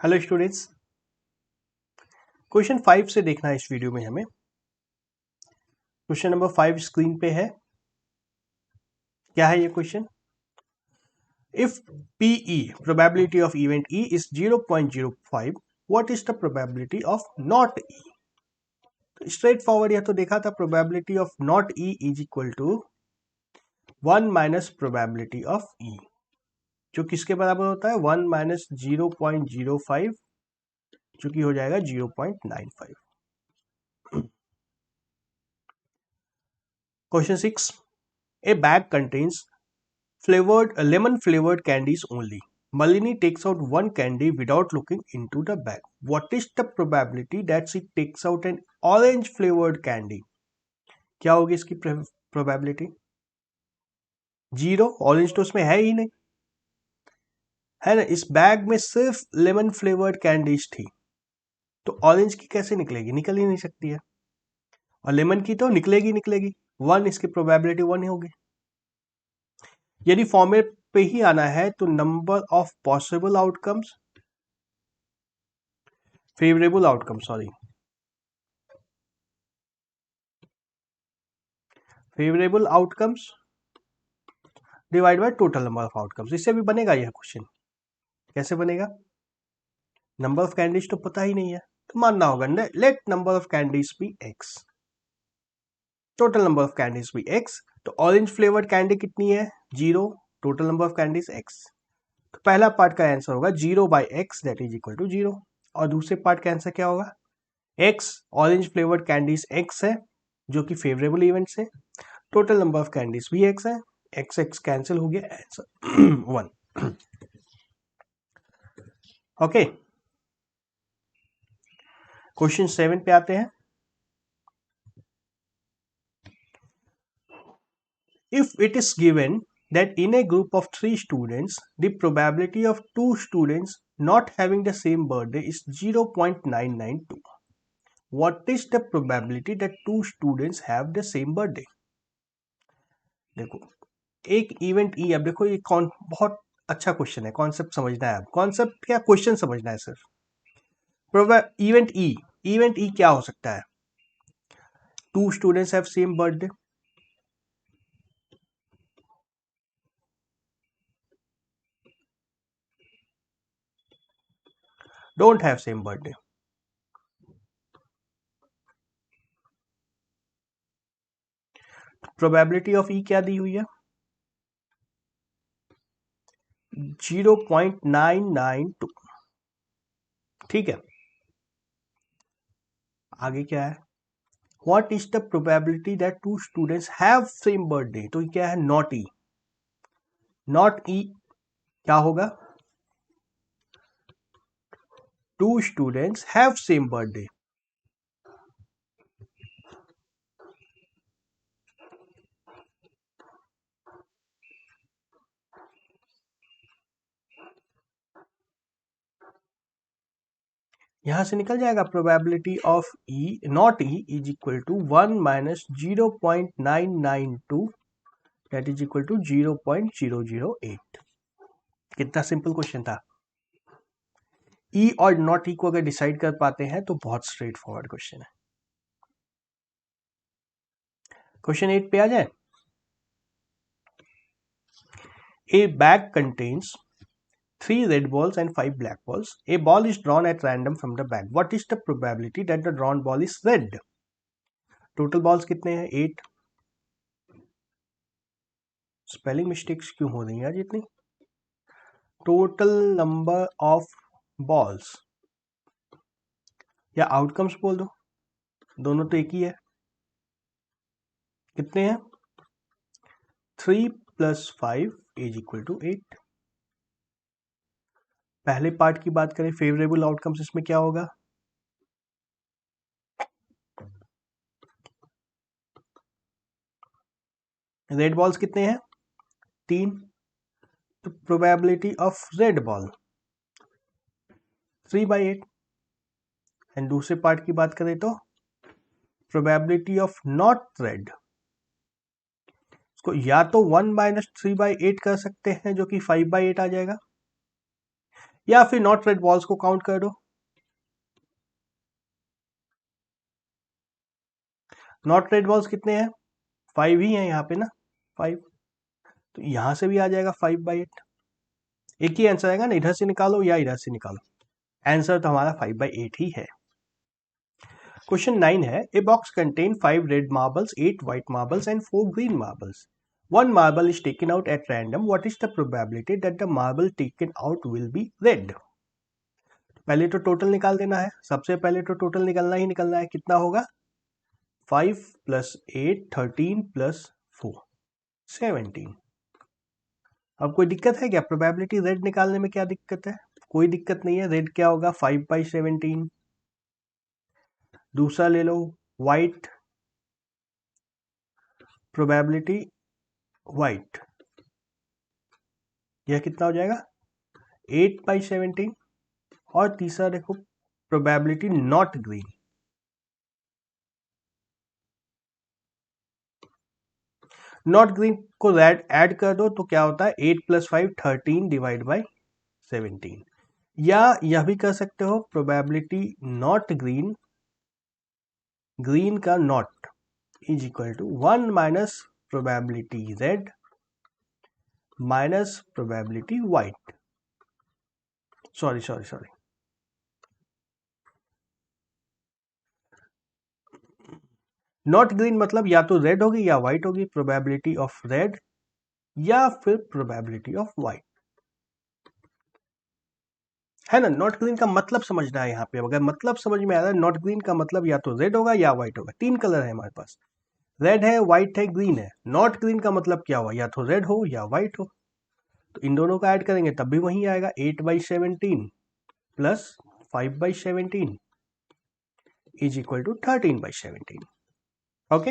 Hello students, question 5 से देखना है इस वीडियो में हमें। क्वेश्चन नंबर 5 स्क्रीन पे है। क्या है ये question? If PE probability of event E is 0.05, what is the probability of not E? तो स्ट्रेट फॉरवर्ड यह तो देखा था, probability of not E is equal to 1 minus probability of E, जो किसके बराबर होता है 1 माइनस 0.05, जो कि हो जाएगा 0.95। Question 6, a bag contains lemon flavored candies only. Malini takes out one candy without looking into the bag. What is the probability that she takes out an orange flavored candy? क्या होगी इसकी probability? 0। Orange तो उसमें है ही नहीं, है ना। इस बैग में सिर्फ लेमन फ्लेवर्ड कैंडीज थी, तो ऑरेंज की कैसे निकलेगी? निकल ही नहीं सकती है। और लेमन की तो निकलेगी 1, इसकी प्रोबेबिलिटी 1 ही होगी। यदि फॉर्मेट पे ही आना है तो number of possible outcomes, favourable outcome favourable outcomes divide by total number of outcomes. इससे भी बनेगा यह क्वेश्चन। कैसे बनेगा? नंबर ऑफ कैंडीज तो पता ही नहीं है, तो मानना होगा let number of candies be X, total number of candies be X. तो ऑरेंज फ्लेवर्ड कैंडी कितनी है? 0, total number of candies X. तो पहला पार्ट का आंसर होगा 0 by X, that is equal to 0। और दूसरे पार्ट का आंसर क्या होगा? X, orange flavoured candies X है, जो कि फेवरेबल इवेंट्स है। टोटल नंबर ऑफ कैंडीज भी एक्स है, एक्स एक्स कैंसिल हो गया, आंसर 1। ओके, क्वेश्चन 7 पे आते हैं। If it is given that in a group of 3 students, the probability of 2 students not having the same birthday is 0.992, what is the probability that 2 students have the same birthday? देखो, एक event E, अब देखो ये कौन बहुत अच्छा question है, concept समझना है। अब कॉन्सेप्ट क्या, क्वेश्चन समझना है सिर्फ। इवेंट ई क्या हो सकता है? 2 students have same birthday, don't have same birthday। Probability of E क्या दी हुई है? 0.992। ठीक है, आगे क्या है? What is the probability that 2 students have same birthday? तो ये क्या है? Not E. नॉट ई क्या होगा? 2 स्टूडेंट्स हैव सेम बर्थडे। यहां से निकल जाएगा probability of E not E is equal to 1 माइनस 0.992, दैट इज इक्वल टू 0.008। कितना सिंपल क्वेश्चन था। ई और नॉट ई को अगर डिसाइड कर पाते हैं तो बहुत स्ट्रेट फॉरवर्ड क्वेश्चन है। क्वेश्चन 8 पे आ जाए। A bag contains 3 red balls and 5 black balls. A ball is drawn at random from the bag. What is the probability that the drawn ball is red? Total balls कितने हैं? 8। Spelling mistakes क्यों हो रही हैं आज इतनी? Total number of balls या outcomes बोल दो, दोनों तो एक ही है। कितने हैं? 3 + 5 इज इक्वल टू 8। पहले पार्ट की बात करें, फेवरेबल आउटकम्स, इसमें क्या होगा? रेड बॉल्स कितने हैं? 3। तो probability of red ball 3/8। And दूसरे पार्ट की बात करें तो प्रोबेबिलिटी ऑफ नॉट रेड, इसको या तो 1 - 3/8 कर सकते हैं, जो कि 5/8 आ जाएगा, या फिर नॉट रेड बॉल्स को काउंट कर दो। नॉट रेड बॉल्स कितने हैं? 5 ही हैं यहाँ पे ना, 5। तो यहां से भी आ जाएगा 5/8। एक ही आंसर आएगा ना, इधर से निकालो या इधर से निकालो, आंसर तो हमारा 5/8 ही है। क्वेश्चन 9 है, a box contain 5 red marbles, 8 white marbles and 4 green marbles. One marble is taken out at random. What is the probability that the marble taken out will be red? पहले तो total निकाल देना है, सबसे पहले तो total निकलना ही निकलना है। कितना होगा? 5 + 8 13 + 4 17। अब कोई दिक्कत है क्या? प्रोबेबिलिटी रेड निकालने में क्या दिक्कत है? कोई दिक्कत नहीं है। रेड क्या होगा? 5/17। दूसरा ले लो व्हाइट, प्रोबेबिलिटी व्हाइट, यह कितना हो जाएगा? 8/17। और तीसरा देखो probability not green, not green को ऐड कर दो तो क्या होता है? 8 + 5 13/17। या यह भी कर सकते हो प्रोबेबिलिटी नॉट ग्रीन, ग्रीन का not is equal to 1 minus probability red minus probability white. Sorry sorry sorry, not green मतलब या तो रेड होगी या व्हाइट होगी, प्रोबेबिलिटी ऑफ रेड या फिर प्रोबेबिलिटी ऑफ व्हाइट, है ना। नॉट ग्रीन का मतलब समझना है यहाँ पे। अगर मतलब समझ में आ रहा है, नॉट ग्रीन का मतलब या तो रेड होगा या व्हाइट होगा। 3 कलर है हमारे पास, रेड है, व्हाइट है, ग्रीन है। नॉट ग्रीन का मतलब क्या हुआ? या तो रेड हो या व्हाइट हो। तो इन दोनों का ऐड करेंगे तब भी वही आएगा, 8/17 + 5/17 इज इक्वल टू 13/17। ओके।